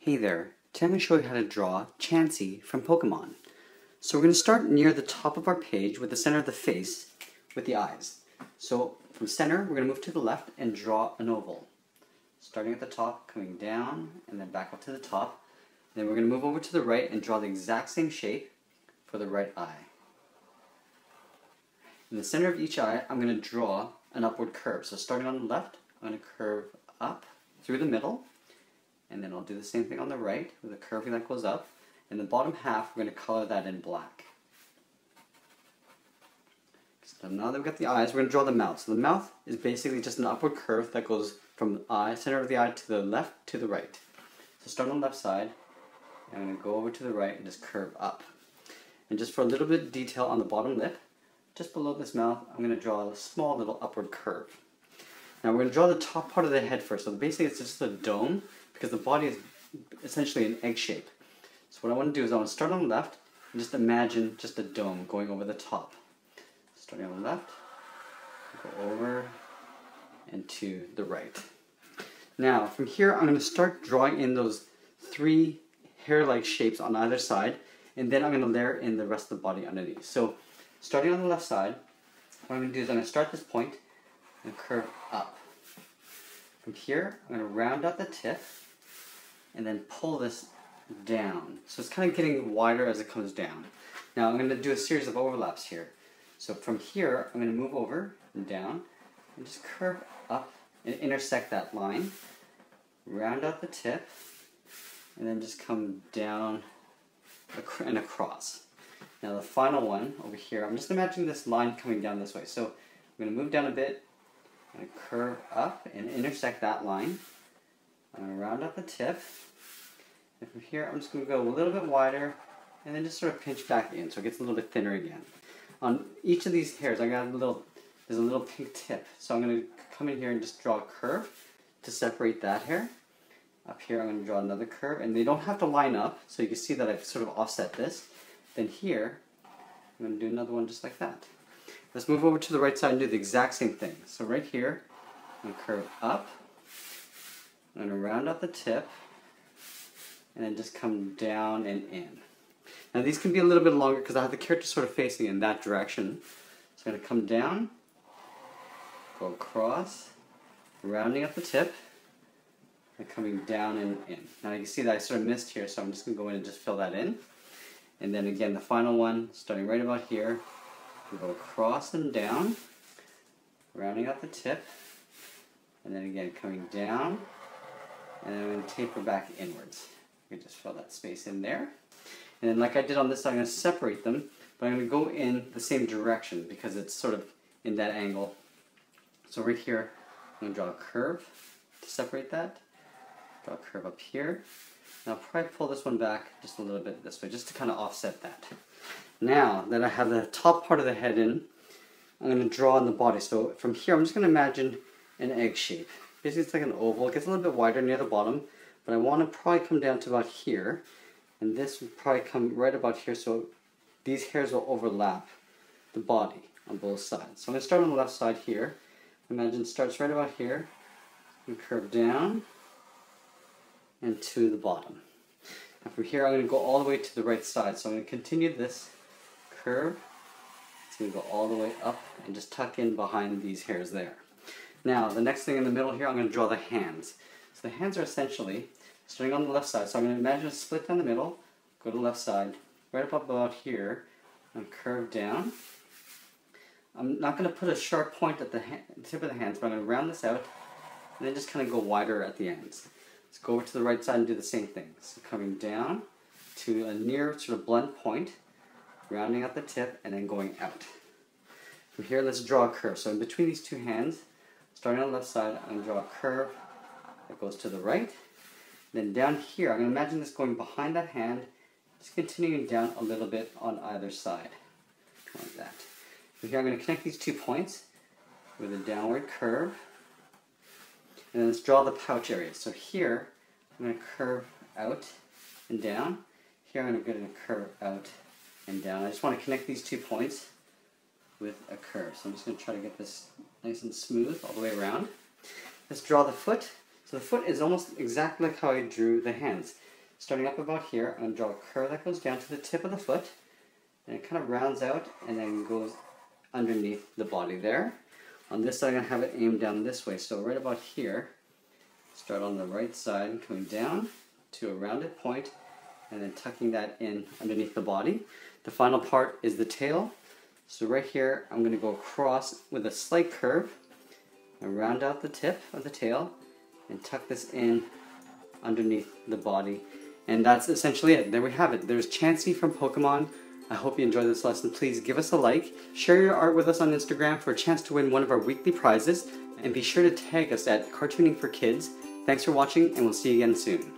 Hey there, today I'm going to show you how to draw Chansey from Pokemon. So we're going to start near the top of our page with the center of the face with the eyes. So from center, we're going to move to the left and draw an oval. Starting at the top, coming down, and then back up to the top. Then we're going to move over to the right and draw the exact same shape for the right eye. In the center of each eye, I'm going to draw an upward curve. So starting on the left, I'm going to curve up through the middle. And then I'll do the same thing on the right with a curving that goes up. And the bottom half, we're going to color that in black. So now that we've got the eyes, we're going to draw the mouth. So the mouth is basically just an upward curve that goes from the eye, center of the eye to the left to the right. So start on the left side. I'm going to go over to the right and just curve up. And just for a little bit of detail on the bottom lip, just below this mouth, I'm going to draw a small little upward curve. Now we're going to draw the top part of the head first. So basically it's just a dome, because the body is essentially an egg shape. So what I want to do is I want to start on the left and just imagine just a dome going over the top. Starting on the left, go over and to the right. Now from here I'm going to start drawing in those three hair-like shapes on either side, and then I'm going to layer in the rest of the body underneath. So starting on the left side, what I'm going to do is I'm going to start this point and curve up. From here I'm going to round out the tip and then pull this down. So it's kind of getting wider as it comes down. Now I'm going to do a series of overlaps here. So from here, I'm going to move over and down and just curve up and intersect that line. Round out the tip and then just come down and across. Now the final one over here, I'm just imagining this line coming down this way. So I'm going to move down a bit and curve up and intersect that line. I'm going to round out the tip. And from here, I'm just going to go a little bit wider and then just sort of pinch back in so it gets a little bit thinner again. On each of these hairs, there's a little pink tip. So I'm going to come in here and just draw a curve to separate that hair. Up here, I'm going to draw another curve, and they don't have to line up, so you can see that I've sort of offset this. Then here, I'm going to do another one just like that. Let's move over to the right side and do the exact same thing. So right here, I'm going to curve up. I'm going to round out the tip and then just come down and in. Now these can be a little bit longer because I have the character sort of facing in that direction. So I'm going to come down, go across, rounding up the tip, and coming down and in. Now you can see that I sort of missed here, so I'm just going to go in and just fill that in. And then again, the final one, starting right about here, we go across and down, rounding out the tip, and then again coming down, and then I'm going to taper back inwards. You can just fill that space in there. And then like I did on this side, I'm going to separate them, but I'm going to go in the same direction because it's sort of in that angle. So right here, I'm going to draw a curve to separate that. Draw a curve up here. Now I'll probably pull this one back just a little bit this way, just to kind of offset that. Now that I have the top part of the head in, I'm going to draw on the body. So from here, I'm just going to imagine an egg shape. Basically, it's like an oval. It gets a little bit wider near the bottom, but I want to probably come down to about here, and this would probably come right about here, so these hairs will overlap the body on both sides. So I'm going to start on the left side here. Imagine it starts right about here, and curve down, and to the bottom. Now from here, I'm going to go all the way to the right side, so I'm going to continue this curve. It's going to go all the way up and just tuck in behind these hairs there. Now, the next thing in the middle here, I'm going to draw the hands. So the hands are essentially starting on the left side. So I'm going to imagine a split down the middle, go to the left side, right up about here, and curve down. I'm not going to put a sharp point at the tip of the hands, but I'm going to round this out, and then just kind of go wider at the ends. Let's go over to the right side and do the same thing. So coming down to a near sort of blunt point, rounding out the tip, and then going out. From here, let's draw a curve. So in between these two hands, starting on the left side, I'm going to draw a curve that goes to the right. Then down here, I'm going to imagine this going behind that hand, just continuing down a little bit on either side, like that. From here, I'm going to connect these 2 points with a downward curve. And then let's draw the pouch area. So here, I'm going to curve out and down. Here, I'm going to curve out and down. I just want to connect these 2 points with a curve. So I'm just going to try to get this nice and smooth all the way around. Let's draw the foot. So the foot is almost exactly like how I drew the hands. Starting up about here, I'm going to draw a curve that goes down to the tip of the foot, and it kind of rounds out and then goes underneath the body there. On this side, I'm going to have it aimed down this way, so right about here, start on the right side, coming down to a rounded point, and then tucking that in underneath the body. The final part is the tail. So right here, I'm going to go across with a slight curve and round out the tip of the tail and tuck this in underneath the body. And that's essentially it. There we have it. There's Chansey from Pokemon. I hope you enjoyed this lesson. Please give us a like, share your art with us on Instagram for a chance to win one of our weekly prizes, and be sure to tag us at Cartooning for Kids. Thanks for watching, and we'll see you again soon.